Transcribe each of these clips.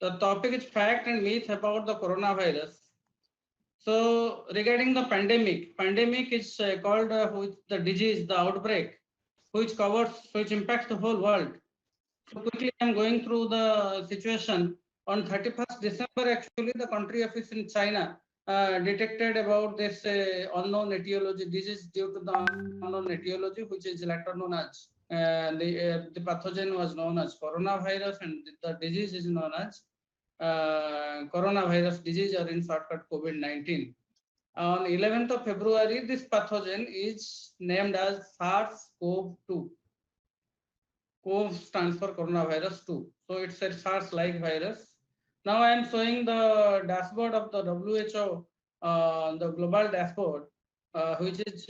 The topic is fact and myth about the coronavirus. So regarding the pandemic is called the disease, the outbreak, which impacts the whole world. So quickly, I'm going through the situation. On 31st December, actually, the country office in China detected about this unknown etiology disease due to the unknown etiology, which is later known as the pathogen was known as coronavirus, and the disease is known as coronavirus disease, or in shortcut COVID-19. On 11th of February, this pathogen is named as SARS-CoV-2. CoV stands for coronavirus 2. So it's a SARS-like virus. Now I am showing the dashboard of the WHO, the global dashboard, which is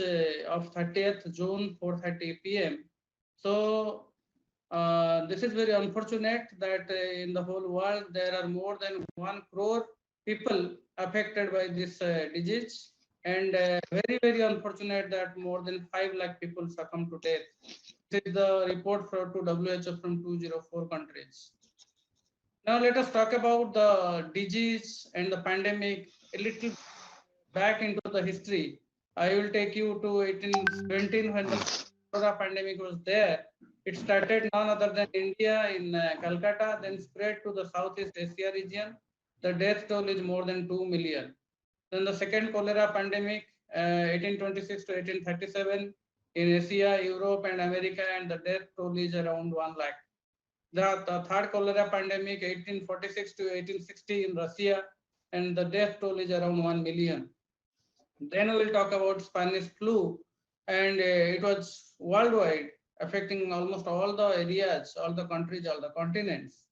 of 30th June 4:30 p.m. So this is very unfortunate that in the whole world there are more than 1 crore people affected by this disease, and very unfortunate that more than 5 lakh people succumb to death. This is the report from to WHO from 204 countries. Now let us talk about the disease and the pandemic a little back into the history. I will take you to 1817 when the cholera pandemic was there. It started none other than India in Calcutta, then spread to the Southeast Asia region. The death toll is more than 2 million. Then the second cholera pandemic, 1826 to 1837 in Asia, Europe and America, and the death toll is around 1 lakh. The third cholera pandemic, 1846 to 1860 in Russia, and the death toll is around 1 million. Then we will talk about Spanish flu, and it was worldwide, affecting almost all the areas, all the countries, all the continents,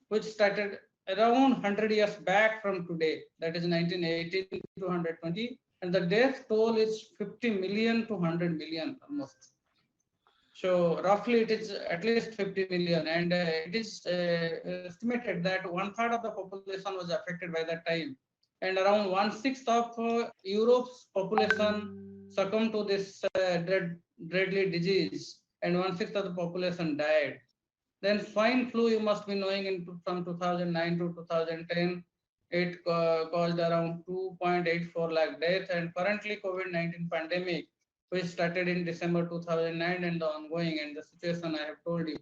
which started around 100 years back from today, that is 1918 to 120, and the death toll is 50 million to 100 million almost. So roughly it is at least 50 million, and it is estimated that 1/3 of the population was affected by that time, and around 1/6 of Europe's population succumbed to this deadly disease, and 1/6 of the population died. Then swine flu, you must be knowing, from 2009 to 2010, it caused around 2.84 lakh deaths, and currently COVID-19 pandemic, which started in December 2009 and the ongoing, and the situation I have told you.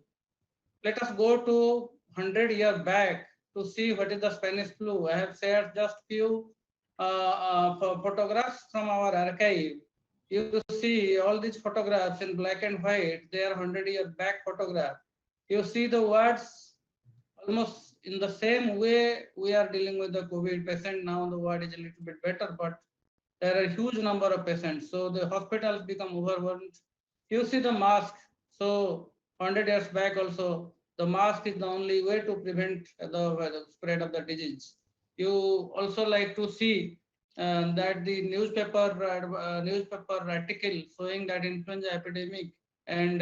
Let us go to 100 years back to see what is the Spanish flu. I have shared just few photographs from our archive. You see all these photographs in black and white. They are 100 years back photograph. You see the words almost in the same way we are dealing with the COVID patient. Now the word is a little bit better, but there are a huge number of patients. So the hospitals become overwhelmed. You see the mask. So 100 years back also, the mask is the only way to prevent the spread of the disease. You also like to see that the newspaper article showing that influenza epidemic, and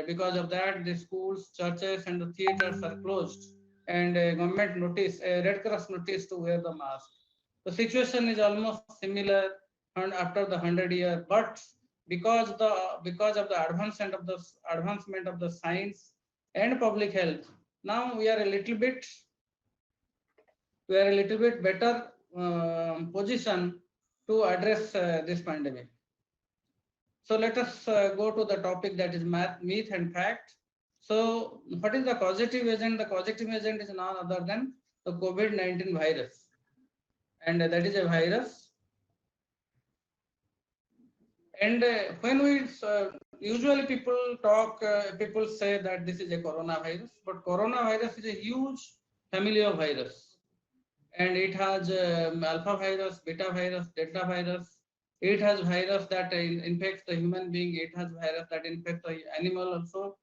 because of that the schools, churches and the theaters are closed, and government notice, Red Cross notice to wear the mask. The situation is almost similar and after the 100 year, but because of the advancement of the science and public health, now we are a little bit better position to address this pandemic. So let us go to the topic, that is myth and fact. So what is the causative agent? The causative agent is none other than the COVID-19 virus, and that is a virus. And when we usually people say that this is a coronavirus, but coronavirus is a huge family of virus, and it has alpha virus, beta virus, delta virus. It has virus that infects the human being. It has virus that infects the animal also.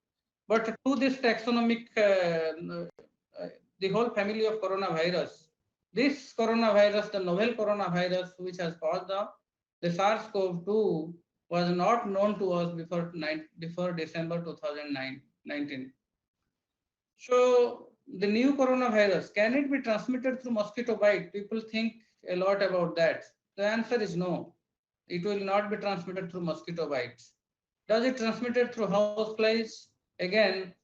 But to this taxonomic, the whole family of coronavirus, this coronavirus, the novel coronavirus which has caused the SARS-CoV-2, was not known to us before December 2019. So the new coronavirus, can it be transmitted through mosquito bite? People think a lot about that. The answer is no. It will not be transmitted through mosquito bites. Does it transmitted through house flies? Again,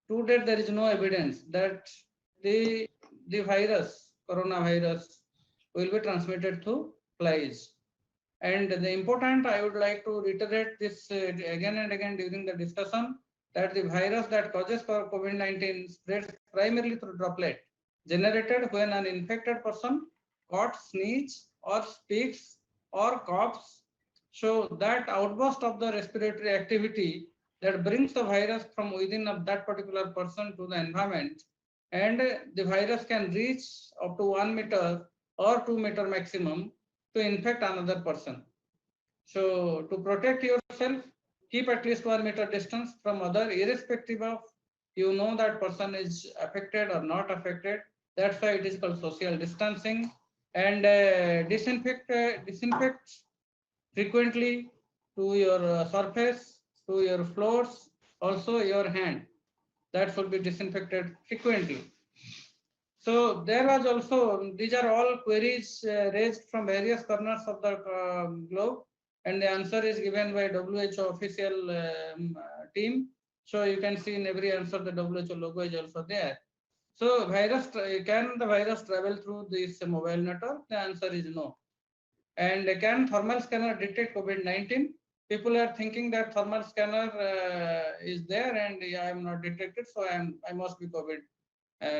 to date there is no evidence that the the virus, coronavirus, will be transmitted through flies. And the important, I would like to reiterate this again and again during the discussion, that the virus that causes for COVID-19 spreads primarily through droplet generated when an infected person coughs, sneezes, or speaks or coughs. So that outburst of the respiratory activity that brings the virus from within of that particular person to the environment, and the virus can reach up to 1 meter or 2 meter maximum to infect another person. So to protect yourself, keep at least 1 meter distance from other, irrespective of you know that person is affected or not affected. That's why it is called social distancing. And disinfect frequently to your surface, to your floors, also your hand. That should be disinfected frequently. So there was also, these are all queries raised from various corners of the globe, and the answer is given by WHO official team. So you can see in every answer the WHO logo is also there. So can the virus travel through this mobile network? The answer is no. And can thermal scanner detect COVID-19? People are thinking that thermal scanner is there and I am not detected, so I must be COVID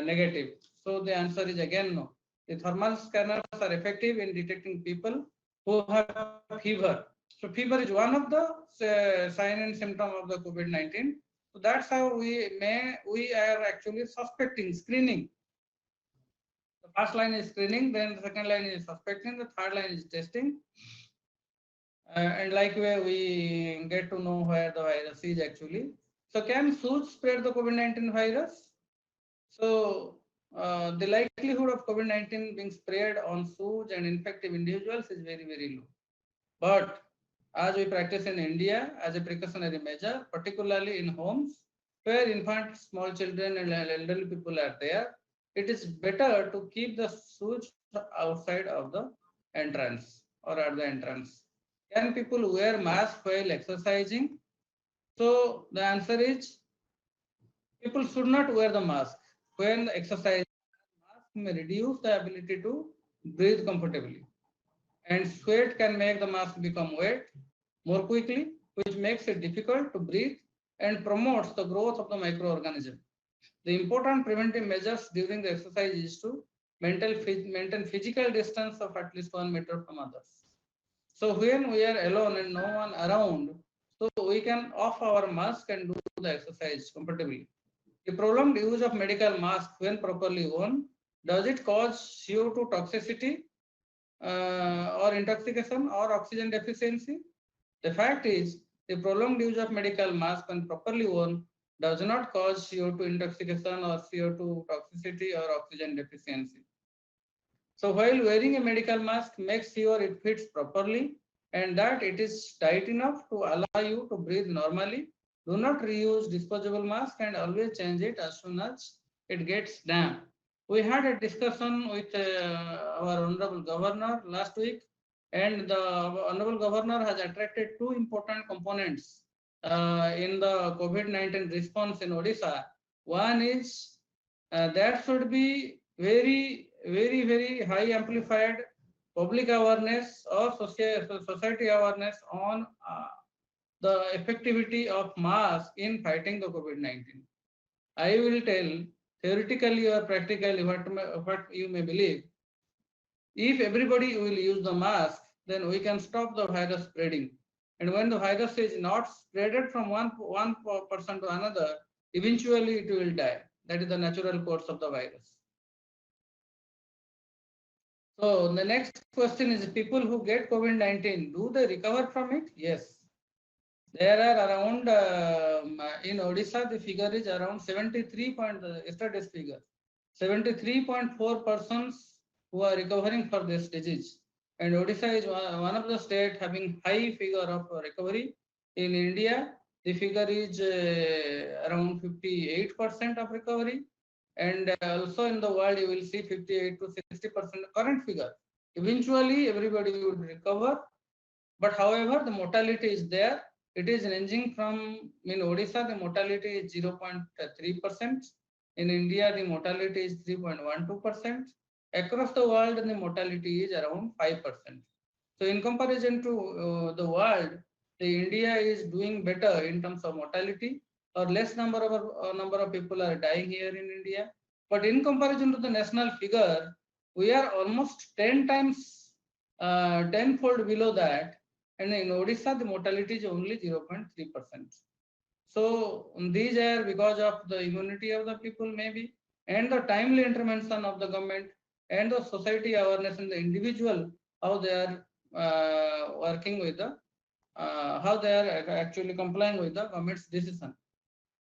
negative. So the answer is again no. The thermal scanners are effective in detecting people who have fever. So fever is one of the sign and symptom of the COVID-19. So that's how we are actually suspecting, screening. The first line is screening, then the second line is suspecting, the third line is testing. And like where we get to know where the virus is actually. So can sewage spread the COVID-19 virus? So the likelihood of COVID-19 being spread on sewage and infective individuals is very, very low. But as we practice in India as a precautionary measure, particularly in homes where infants, small children and elderly people are there, it is better to keep the sewage outside of the entrance or at the entrance. Can people wear mask while exercising? So the answer is people should not wear the mask when exercising. Mask may reduce the ability to breathe comfortably, and sweat can make the mask become wet more quickly, which makes it difficult to breathe and promotes the growth of the microorganism. The important preventive measures during the exercise is to maintain physical distance of at least 1 meter from others. So when we are alone and no one around, so we can off our mask and do the exercise comfortably. The prolonged use of medical mask when properly worn, does it cause CO2 toxicity or intoxication or oxygen deficiency? The fact is, the prolonged use of medical mask when properly worn does not cause CO2 intoxication or CO2 toxicity or oxygen deficiency. So while wearing a medical mask, make sure it fits properly and that it is tight enough to allow you to breathe normally. Do not reuse disposable mask and always change it as soon as it gets damp. We had a discussion with our Honorable Governor last week, and the Honorable Governor has attracted two important components in the COVID-19 response in Odisha. One is there should be very high amplified public awareness or society awareness on the effectivity of mask in fighting the COVID-19. I will tell theoretically or practically what you may believe. If everybody will use the mask, then we can stop the virus spreading. And when the virus is not spreaded from one person to another, eventually it will die. That is the natural course of the virus. So the next question is, people who get COVID-19, do they recover from it? Yes. There are around, in Odisha, the figure is around 73 yesterday's figure, 73.4 persons who are recovering for this disease. And Odisha is one of the states having high figure of recovery. In India, the figure is around 58% of recovery. And also in the world, you will see 58 to 60% current figure. Eventually, everybody would recover. But however, the mortality is there. It is ranging from, in Odisha, the mortality is 0.3%. In India, the mortality is 3.12%. Across the world, the mortality is around 5%. So in comparison to the world, the India is doing better in terms of mortality, or less number of people are dying here in India. But in comparison to the national figure, we are almost 10 times, tenfold below that. And in Odisha, the mortality is only 0.3%. So these are because of the immunity of the people maybe, and the timely intervention of the government, and the society awareness in the individual, how they are working with the, how they are actually complying with the government's decision.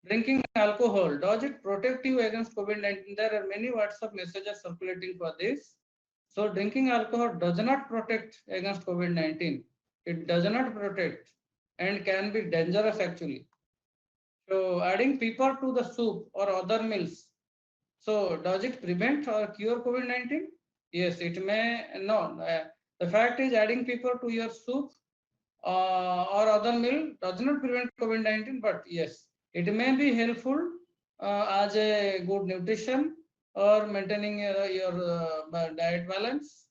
Drinking alcohol, does it protect you against COVID-19? There are many WhatsApp messages circulating for this. So drinking alcohol does not protect against COVID-19. It does not protect and can be dangerous actually. So adding pepper to the soup or other meals. So does it prevent or cure COVID-19? Yes, it may. No, the fact is adding pepper to your soup or other meal does not prevent COVID-19, but yes, it may be helpful as a good nutrition or maintaining your diet balance.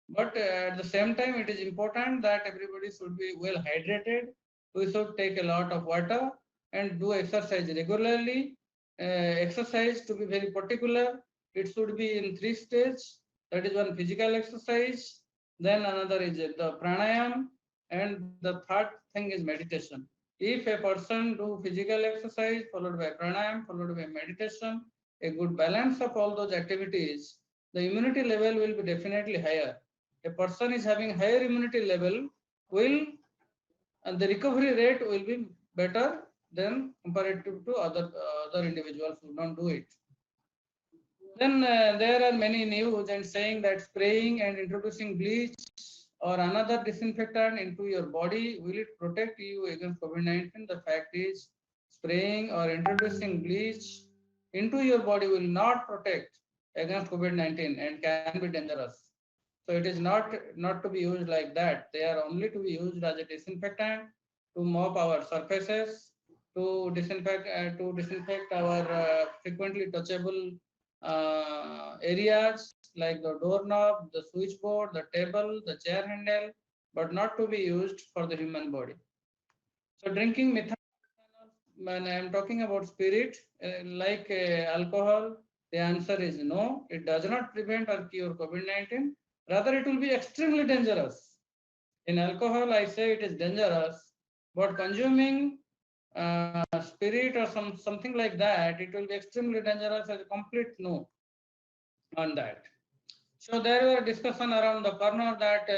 But at the same time, it is important that everybody should be well hydrated. We should take a lot of water and do exercise regularly. Exercise to be very particular. It should be in 3 stages. That is one physical exercise. Then another is the pranayam, and the third thing is meditation. If a person do physical exercise followed by pranayam, followed by meditation, a good balance of all those activities, the immunity level will be definitely higher. A person is having higher immunity level will, and the recovery rate will be better than comparative to other individuals who don't do it. Then there are many news and saying that spraying and introducing bleach or another disinfectant into your body, will it protect you against COVID-19? The fact is, spraying or introducing bleach into your body will not protect against COVID-19 and can be dangerous. So it is not to be used like that. They are only to be used as a disinfectant to mop our surfaces, to disinfect our frequently touchable areas like the doorknob, the switchboard, the table, the chair handle, but not to be used for the human body. So drinking methanol, when I am talking about spirit, like alcohol, the answer is no. It does not prevent or cure COVID-19. Rather, it will be extremely dangerous. In alcohol, I say it is dangerous, but consuming spirit or something like that, it will be extremely dangerous. As a complete no on that. So there were discussion around the corner that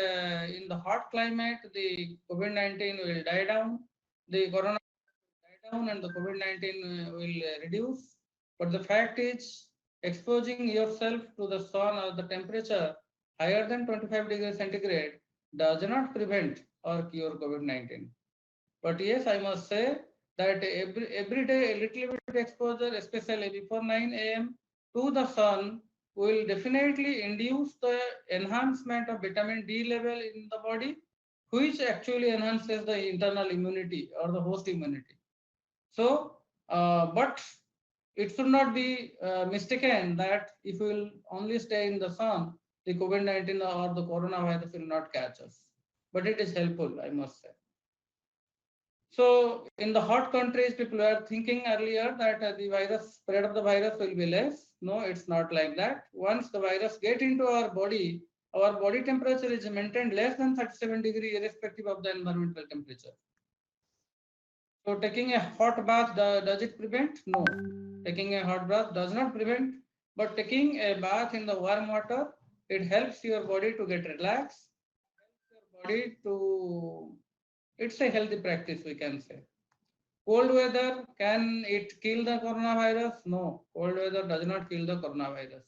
in the hot climate, the COVID-19 will die down, the corona will die down, and the COVID-19 will reduce. But the fact is, exposing yourself to the sun or the temperature higher than 25 degrees centigrade does not prevent or cure COVID-19. But yes, I must say that every day a little bit exposure, especially before 9 a.m. to the sun, will definitely induce the enhancement of vitamin D level in the body, which actually enhances the internal immunity or the host immunity. So, but it should not be mistaken that if we will only stay in the sun, the COVID-19 or the coronavirus will not catch us. But it is helpful, I must say. So in the hot countries, people were thinking earlier that the virus spread of the virus will be less. No, it's not like that. Once the virus get into our body temperature is maintained less than 37 degrees irrespective of the environmental temperature. So taking a hot bath, does it prevent? No. Taking a hot bath does not prevent, but taking a bath in the warm water, it helps your body to get relaxed, helps your body to, it's a healthy practice, we can say. Cold weather, can it kill the coronavirus? No, cold weather does not kill the coronavirus.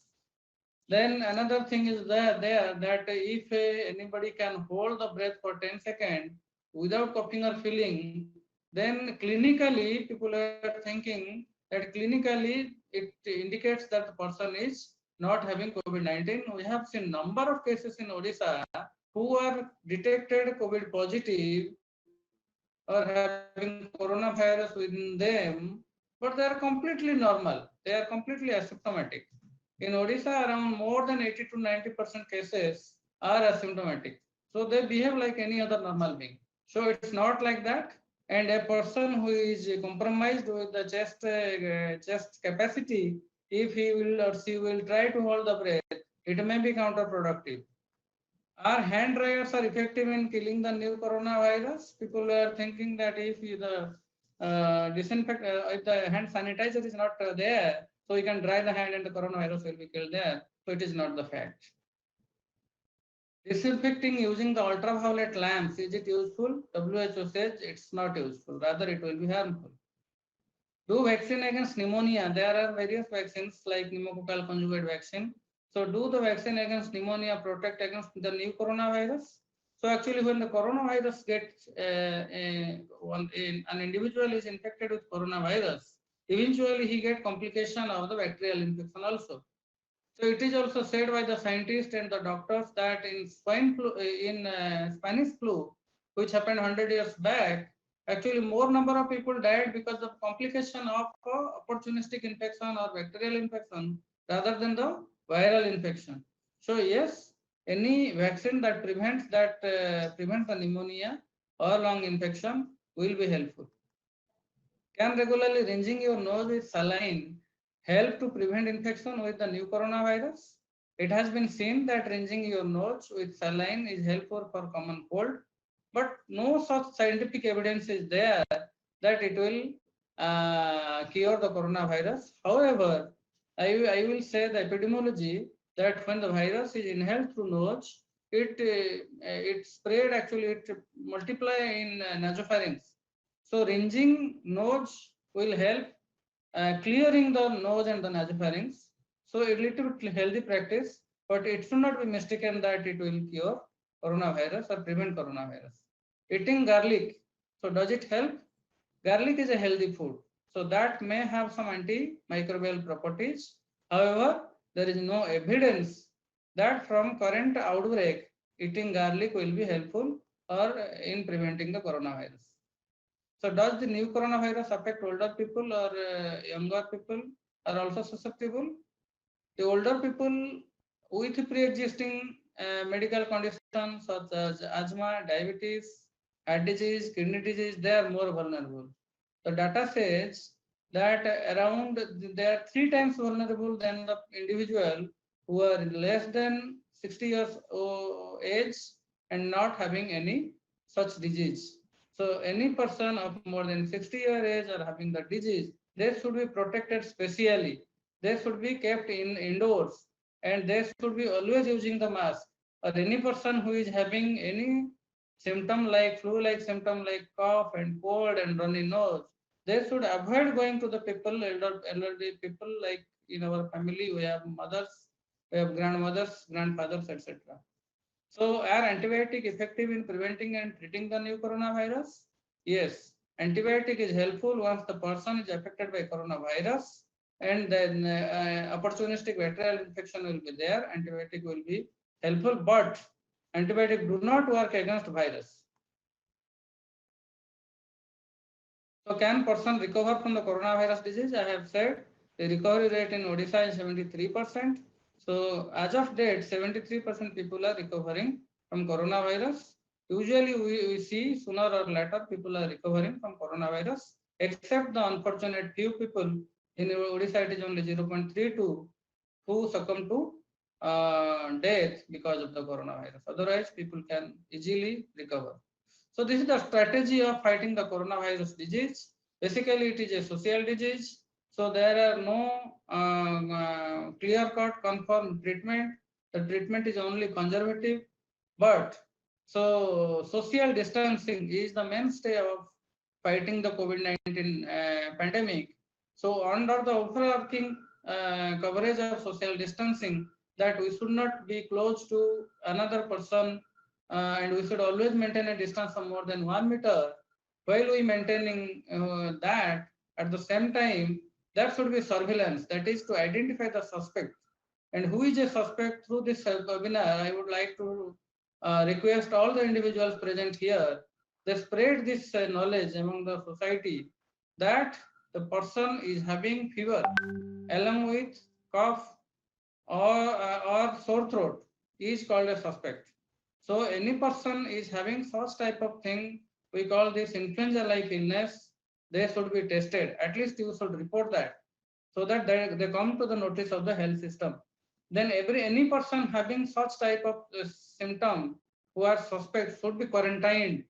Then another thing is there that if anybody can hold the breath for 10 seconds without coughing or feeling, then clinically people are thinking that clinically it indicates that the person is not having COVID-19. We have seen number of cases in Odisha who are detected COVID positive or having coronavirus within them, but they are completely normal. They are completely asymptomatic. In Odisha, around more than 80 to 90% cases are asymptomatic. So they behave like any other normal being. So it's not like that. And a person who is compromised with the chest capacity, if he will or she will try to hold the breath, it may be counterproductive. Are hand dryers are effective in killing the new coronavirus? People are thinking that if the if the hand sanitizer is not there, so you can dry the hand and the coronavirus will be killed there. So it is not the fact. Disinfecting using the ultraviolet lamps, is it useful? WHO says it's not useful. Rather, it will be harmful. Do vaccine against pneumonia? There are various vaccines like pneumococcal conjugate vaccine. So do the vaccine against pneumonia protect against the new coronavirus? So actually when the coronavirus gets, an individual is infected with coronavirus, eventually he get complication of the bacterial infection also. So it is also said by the scientists and the doctors that in Spanish flu, which happened 100 years back, actually more number of people died because of complication of opportunistic infection or bacterial infection rather than the viral infection. So yes, any vaccine that prevents the pneumonia or lung infection will be helpful. Can regularly rinsing your nose with saline help to prevent infection with the new coronavirus? It has been seen that rinsing your nose with saline is helpful for common cold, but no such scientific evidence is there that it will cure the coronavirus. However, I will say the epidemiology that when the virus is inhaled through nose, it spread actually it multiply in nasopharynx. So rinsing nose will help clearing the nose and the nasopharynx. So a little bit healthy practice, but it should not be mistaken that it will cure coronavirus or prevent coronavirus. Eating garlic. So does it help? Garlic is a healthy food. So that may have some antimicrobial properties. However, there is no evidence that from current outbreak, eating garlic will be helpful or in preventing the coronavirus. So does the new coronavirus affect older people or younger people are also susceptible? The older people with pre-existing medical conditions such as asthma, diabetes, heart disease, kidney disease, they are more vulnerable. The data says that they are 3 times vulnerable than the individual who are less than 60 years age and not having any such disease. So any person of more than 60-year age or having the disease, they should be protected specially. They should be kept in indoors and they should be always using the mask. Or any person who is having any symptom like flu-like symptom like cough and cold and runny nose, they should avoid going to the people, elderly people like in our family, we have mothers, we have grandmothers, grandfathers, etc. So are antibiotic effective in preventing and treating the new coronavirus? Yes, antibiotic is helpful once the person is affected by coronavirus and then opportunistic bacterial infection will be there, antibiotic will be helpful, but antibiotic do not work against virus. So can person recover from the coronavirus disease? I have said the recovery rate in Odisha is 73%. So as of date, 73% people are recovering from coronavirus. Usually we see sooner or later people are recovering from coronavirus, except the unfortunate few people in Odisha it is only 0.32 who succumb to death because of the coronavirus. Otherwise, people can easily recover. So this is the strategy of fighting the coronavirus disease. Basically, it is a social disease. So there are no clear-cut confirmed treatment. The treatment is only conservative. But so social distancing is the mainstay of fighting the COVID-19 pandemic. So under the overarching coverage of social distancing, that we should not be close to another person and we should always maintain a distance of more than 1 meter. While we maintaining that, at the same time, there should be surveillance, that is to identify the suspect. And who is a suspect through this webinar, I would like to request all the individuals present here, they spread this knowledge among the society that the person is having fever along with cough or sore throat is called a suspect. So any person is having such type of thing, we call this influenza-like illness, they should be tested. At least you should report that so that they come to the notice of the health system. Then any person having such type of symptom who are suspect should be quarantined.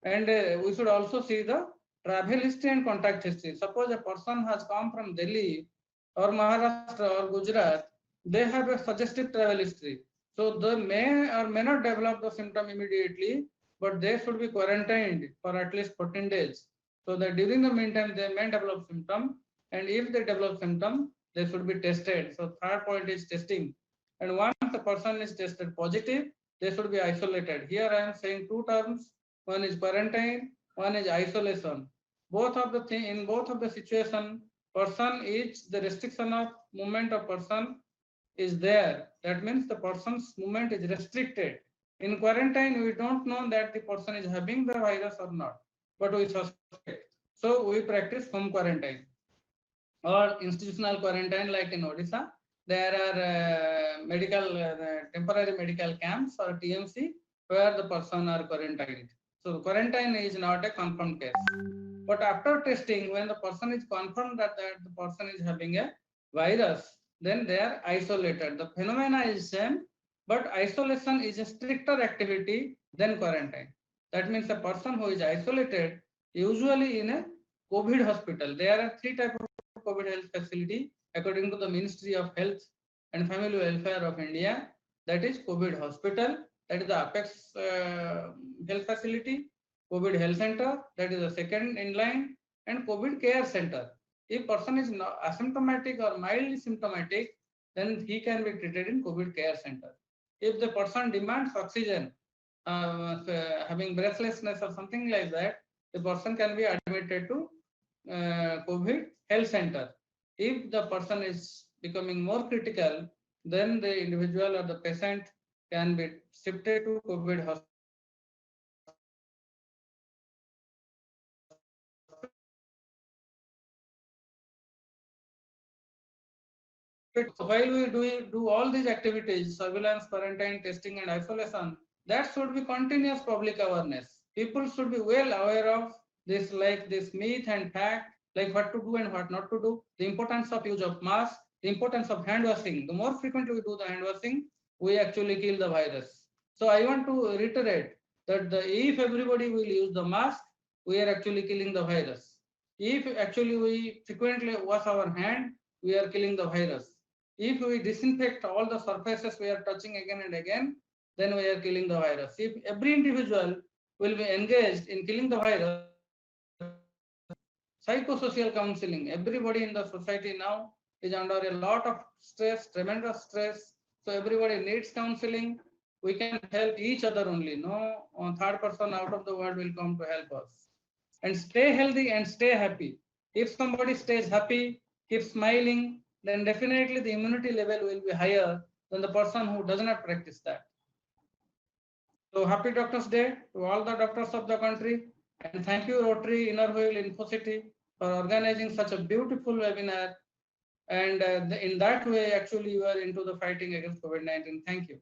And we should also see the travel history and contact history. Suppose a person has come from Delhi or Maharashtra or Gujarat, they have a suggestive travel history. So they may or may not develop the symptom immediately, but they should be quarantined for at least 14 days. So that during the meantime, they may develop symptom. And if they develop symptom, they should be tested. So third point is testing. And once the person is tested positive, they should be isolated. Here I am saying two terms. One is quarantine, one is isolation. Both of the thing in both of the situation, person is the restriction of movement of person is there. That means the person's movement is restricted. In quarantine, we don't know that the person is having the virus or not, but we suspect. So we practice home quarantine or institutional quarantine like in Odisha. There are temporary medical camps or TMC where the person are quarantined. So quarantine is not a confirmed case. But after testing, when the person is confirmed that the person is having a virus, then they are isolated. The phenomena is same, but isolation is a stricter activity than quarantine. That means a person who is isolated, usually in a COVID hospital. There are three types of COVID health facility according to the Ministry of Health and Family Welfare of India. That is COVID hospital, that is the Apex health facility, COVID health center, that is the second in line, and COVID care center. If person is asymptomatic or mildly symptomatic, then he can be treated in COVID care center. If the person demands oxygen, having breathlessness or something like that, the person can be admitted to COVID health center. If the person is becoming more critical, then the individual or the patient can be shifted to COVID hospital. So while we do all these activities, surveillance, quarantine, testing, and isolation, that should be continuous public awareness. People should be well aware of this, like this myth and fact, like what to do and what not to do, the importance of use of mask, the importance of hand washing. The more frequently we do the hand washing, we actually kill the virus. So I want to reiterate that if everybody will use the mask, we are actually killing the virus. If actually we frequently wash our hand, we are killing the virus. If we disinfect all the surfaces we are touching again and again, then we are killing the virus. If every individual will be engaged in killing the virus, psychosocial counseling, everybody in the society now is under a lot of stress, tremendous stress. So everybody needs counseling. We can help each other only. No third person out of the world will come to help us. And stay healthy and stay happy. If somebody stays happy, keeps smiling, then definitely the immunity level will be higher than the person who does not practice that. So happy Doctors Day to all the doctors of the country, and thank you Rotary Innerville Infocity for organizing such a beautiful webinar. And in that way, actually, you are into the fighting against COVID-19. Thank you.